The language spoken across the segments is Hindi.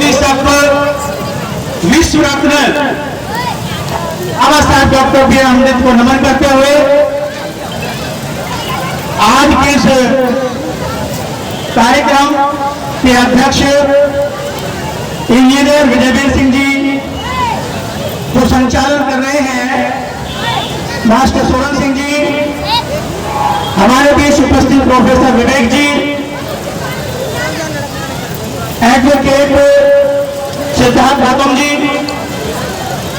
मोदी साहब को विश्व रत्न बाबा साहब डॉक्टर बी आर अम्बेडकर को नमन करते हुए आज के इस कार्यक्रम के अध्यक्ष इंजीनियर विजयवीर सिंह जी जो संचालन कर रहे हैं, मास्टर सोरन सिंह जी, हमारे बीच उपस्थित प्रोफेसर विवेक जी, एडवोकेट सिद्धार्थ गौतम जी,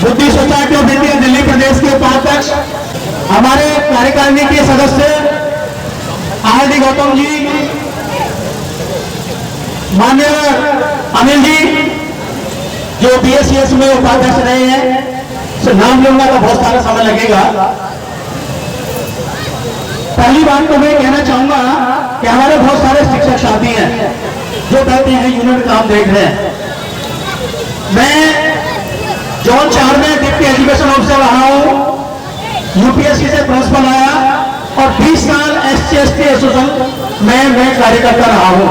बुद्धि सोसाइटी ऑफ इंडिया दिल्ली प्रदेश के उपाध्यक्ष, हमारे कार्यकारिणी के सदस्य आर डी गौतम जी, माननीय अनिल जी जो बीएससीएस में उपाध्यक्ष रहे हैं, तो नाम लूंगा तो बहुत सारा समय लगेगा। पहली बात तो मैं कहना चाहूंगा कि हमारे बहुत सारे शिक्षक साथी हैं जो कहते हैं यूनिट काम देख रहे हैं। मैं जोन 4 में डिप्टी एजुकेशन ऑफिसर रहा हूं, यूपीएससी से प्रिंसिपल आया और 20 साल SC/ST एसोसिएशन में मैं कार्यकर्ता रहा हूं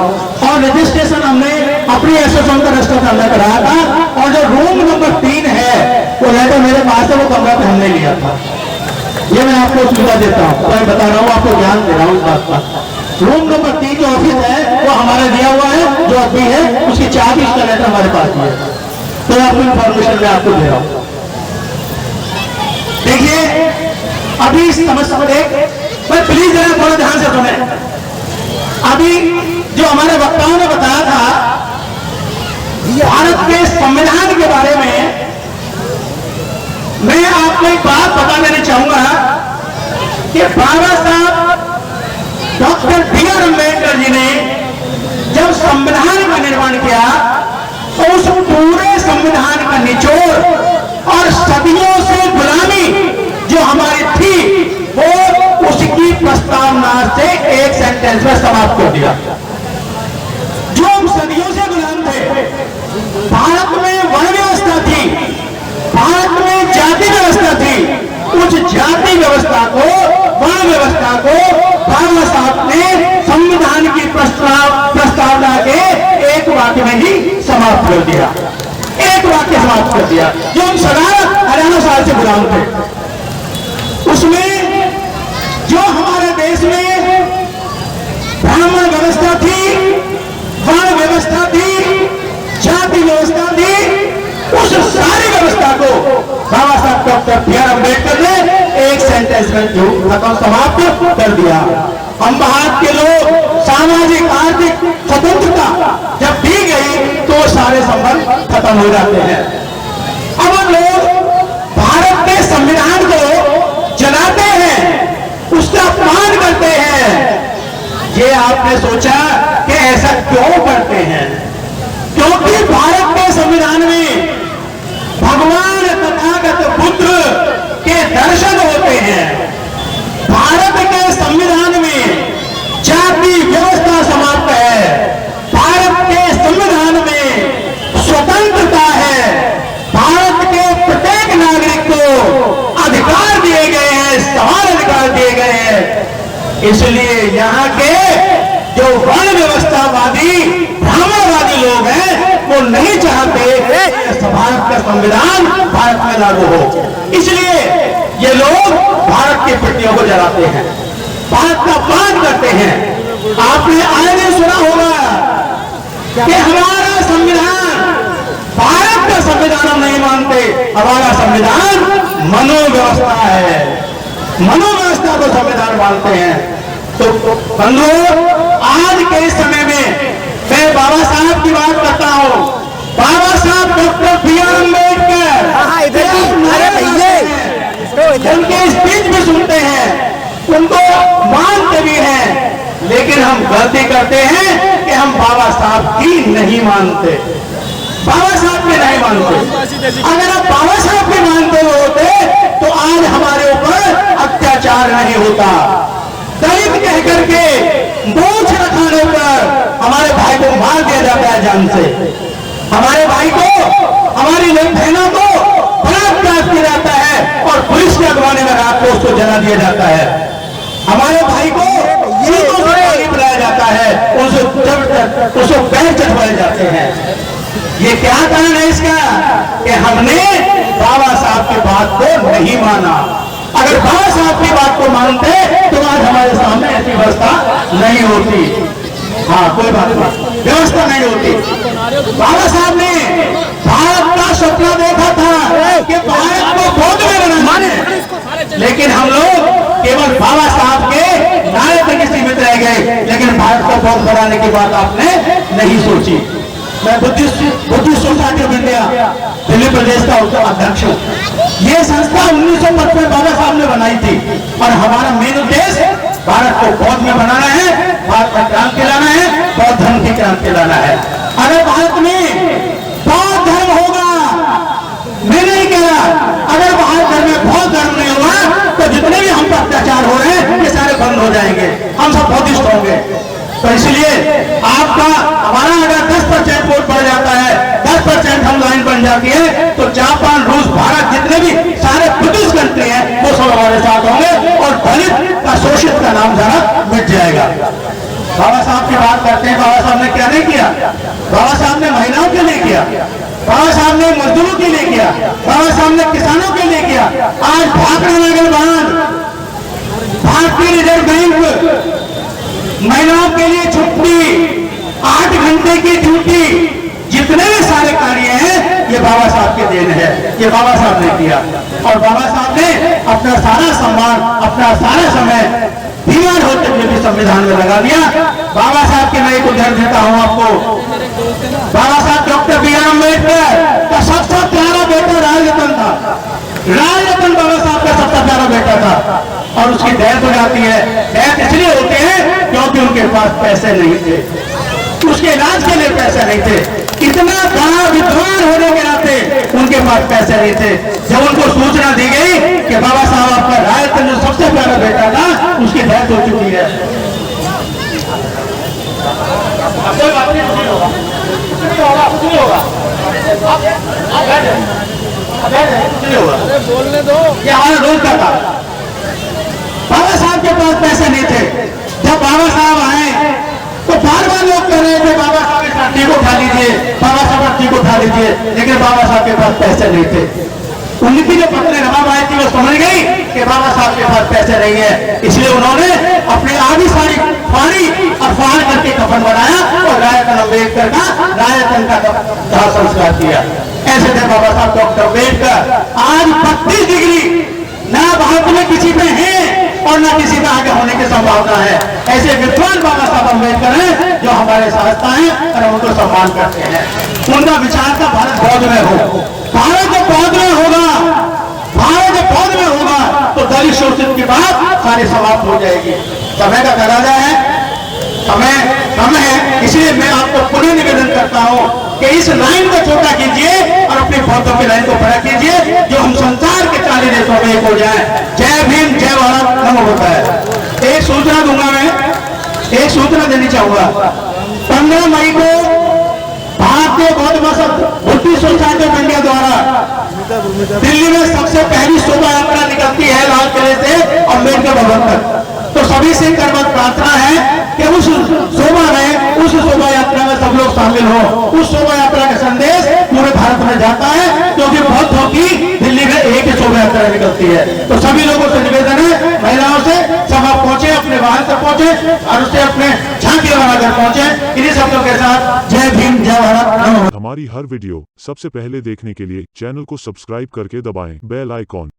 और रजिस्ट्रेशन हमने अपनी एसोसिएशन का रजिस्टर हमने कराया था और जो रूम नंबर 3 है वो लेटर मेरे पास है, वो कमरा पे हमने लिया था। ये मैं आपको सुविधा देता हूँ, तो मैं बता रहा हूँ, आपको ज्ञान दे रहा हूँ इस बात का। रूम नंबर 3 जो ऑफिस है वो हमारा दिया हुआ है, जो अभी है उसकी चाबी इसका लेटर हमारे पास है, तो आपको इंफॉर्मेशन मैं आपको दे रहा हूँ। देखिए अभी इस समस्या को देख, पर प्लीज जरा थोड़ा ध्यान से सुने। अभी जो हमारे वक्ताओं ने बताया था भारत के संविधान के बारे में, मैं आपको एक बात बता देना चाहूंगा कि बाबा साहब doctor B are Ambedkar ji ने जब संविधान का निर्माण किया तो उस पूरे संविधान का निचोड़ और सदियों से गुलामी जो हमारी थी वो उसकी प्रस्तावना से एक सेंटेंस में समाप्त कर दिया। जो हम सदियों से गुलाम थे, भारत में वर्ण व्यवस्था थी, भारत में जाति व्यवस्था थी, उस जाति व्यवस्था को, वर्ण व्यवस्था को बाबा साहब ने संविधान की प्रस्तावना के एक वाक्य में ही समाप्त कर दिया, एक वाक्य समाप्त कर दिया। जो हम हजारों साल से गुलाम थे, उसमें जो हमारे देश में ब्राह्मण व्यवस्था थी, वर्ण व्यवस्था थी, जाति व्यवस्था थी, उस सारी व्यवस्था को बाबा साहब डॉक्टर बी आर अम्बेडकर ने एक सेंटेंस में जो खत्म समाप्त कर दिया। हम भारत के लोग सामाजिक आर्थिक स्वतंत्रता जब दी गई तो सारे संबंध खत्म हो जाते हैं। अब हम लोग भारत के संविधान को जलाते हैं, उसका अपमान करते हैं। ये आपने सोचा कि ऐसा क्यों करते हैं? क्योंकि भारत के संविधान में भगवान तथागत बुद्ध के दर्शन होते हैं। भारत के संविधान में जाति व्यवस्था समाप्त है, भारत के संविधान में स्वतंत्रता है, भारत के प्रत्येक नागरिक को अधिकार दिए गए हैं, समान अधिकार दिए गए हैं। इसलिए यहाँ के जो वर्ण व्यवस्थावादी ब्राह्मणवादी लोग हैं वो नहीं चाहते भारत का संविधान भारत में लागू हो, इसलिए ये लोग भारत की पट्टियों को जलाते हैं, भारत का अपमान करते हैं। आपने आए दिन सुना होगा कि हमारा संविधान, भारत का संविधान हम नहीं मानते, हमारा संविधान मनोव्यवस्था है, मनोव्यवस्था को संविधान मानते हैं। तो बंधुओं, आज के इस समय में मैं बाबा साहब की बात करता हूँ। बाबा साहब डॉक्टर बी आर अम्बेडकर उनके स्पीच भी सुनते हैं, उनको मानते भी हैं, लेकिन हम गलती करते हैं कि हम बाबा साहब की नहीं मानते, बाबा साहब के नहीं मानते। अगर आप बाबा साहब के मानते होते तो आज हमारे ऊपर अत्याचार नहीं होता। दलित कह करके बोझ रखाने पर हमारे भाई को मार दिया जाता है जान से, हमारे भाई को, हमारी बहनों को बलात्कार किया जाता है और पुलिस के अगवानी में रात को उसको जला दिया जाता है। हमारे भाई को पानी पिलाया जाता है, उसको पैर चढ़वाए जाते हैं। ये क्या कारण है इसका कि हमने बाबा साहब की बात को नहीं माना। अगर बाबा साहब की बात को मानते तो आज हमारे सामने ऐसी व्यवस्था नहीं होती। हाँ, कोई बात नहीं, व्यवस्था नहीं होती। बाबा साहब ने भारत का सपना देखा था कि भारत को बौद्ध में बनाना है, लेकिन हम लोग केवल बाबा साहब के नारे तक सीमित रह गए, लेकिन भारत को बौद्ध बनाने की बात आपने नहीं सोची। मैं Buddhist society of India Delhi Pradesh का अध्यक्ष हूँ। ये संस्था 1955 में बाबा साहब ने बनाई थी और हमारा मेन उद्देश्य भारत को बौद्ध में बनाना है, भारत का क्रांति लाना है, बौद्ध धर्म की क्रांति लाना है। अगर भारत में बौद्ध धर्म होगा, मैं नहीं कह रहा, अगर भारत में बौद्ध धर्म नहीं होगा तो जितने भी हम पर अत्याचार हो रहे हैं ये सारे बंद हो जाएंगे, हम सब बौद्धिस्ट होंगे। तो इसलिए आपका हमारा अगर 10% वोट बढ़ जाता है, 10% हम लाइन बन जाती है, तो जापान, रूस, भारत जितने भी सारे बुद्धिस्ट कंट्री हैं वो सब हमारे साथ होंगे और दलित का, शोषित का नाम जरा मिट जाएगा। बाबा साहब की बात करते हैं, बाबा साहब ने क्या नहीं किया? बाबा साहब ने महिलाओं के लिए किया, बाबा साहब ने मजदूरों के लिए किया, बाबा साहब ने किसानों के लिए किया। आज भाखड़ा नगर बांध, भारतीय रिजर्व बैंक, महिलाओं के लिए छुट्टी, 8 घंटे की ड्यूटी, जितने भी सारे कार्य हैं ये बाबा साहब के देन है, ये बाबा साहब ने किया। और बाबा साहब ने अपना सारा सम्मान, अपना सारा समय बीमार होते हुए भी संविधान में लगा दिया। बाबा साहब की मैं एक उदाहरण देता हूं आपको। बाबा साहब डॉक्टर बी आर अम्बेडकर का सबसे प्यारा बेटा राजरतन था। राजरतन बाबा साहब का सबसे प्यारा बेटा था और उसकी डेथ हो जाती है। डेथ इसलिए होती है क्योंकि उनके पास पैसे नहीं थे, उसके इलाज के लिए पैसे नहीं थे। इतना बड़ा विद्वान होने के नाते उनके पास पैसे नहीं थे। जब उनको सूचना दी गई कि बाबा साहब आपका राजरतन जो सबसे प्यारा बेटा था उसकी डेथ हो चुकी है, कोई बात नहीं, कुछ नहीं होगा, कुछ नहीं होगा, बोलने दो, ये हमारा रोज का था। बाबा साहब के पास पैसे नहीं थे। जब बाबा साहब आए तो बार बार लोग कह रहे थे बाबा साहब इस अर्थी को उठा लीजिए, बाबा साहब अर्थी को उठा लीजिए, लेकिन बाबा साहब के पास पैसे नहीं थे। उनकी जो पत्नी रमाबाई थी वो समझ गई कि बाबा साहब के पास पैसे नहीं है, इसलिए उन्होंने अपनी आधी सारी फाड़ी और फाड़ करके कफन बनाया और राजरतन अम्बेडकर का राजरतन का दाह संस्कार किया। ऐसे थे बाबा साहब डॉक्टर अम्बेडकर। आज 32 डिग्री ना भारत में किसी पे है और ना किसी का आगे होने की संभावना है। ऐसे विद्वान बाबा साहब अम्बेडकर हैं जो हमारे साथ हैं और हम उनको सम्मान करते हैं। उनका विचार था भारत बौद्ध में हो। भारत जब बौद्ध में होगा, भारत जब बौद्ध में होगा तो दलित शोषित की बात सारी समाप्त हो जाएगी। समय का तकाजा है, समय कम है, इसलिए मैं आपको पुनः निवेदन करता हूं कि इस लाइन को छोटा कीजिए और अपनी बौद्धों की लाइन को बड़ा कीजिए, जो हम संसार के 40 देशों में एक हो जाए। जय भीम, जय भारत, नमो बुद्धाय। एक सूचना दूंगा, मैं एक सूचना देनी चाहूंगा। 15 मई को भारतीय बौद्ध बुद्धिस्ट सोसाइटी ऑफ इंडिया द्वारा दिल्ली में सबसे पहली शोभा यात्रा निकलती है लाल किले से अम्बेडकर भवन तक। तो सभी से करवत प्रार्थना है कि उस शोभा यात्रा में सब लोग शामिल हो। उस शोभा यात्रा का संदेश पूरे भारत में जाता है, क्योंकि बौद्धों की दिल्ली में एक ही शोभा यात्रा निकलती है। तो सभी लोगों से निवेदन है, महिलाओं से, सब आप पहुंचे, अपने वाहन से पहुंचे और उससे अपने झांकी लगाकर पहुंचे। इन्हीं शब्दों के साथ जय भीम, जय भारत। हमारी हर वीडियो सबसे पहले देखने के लिए चैनल को सब्सक्राइब करके दबाएं बेल आइकॉन।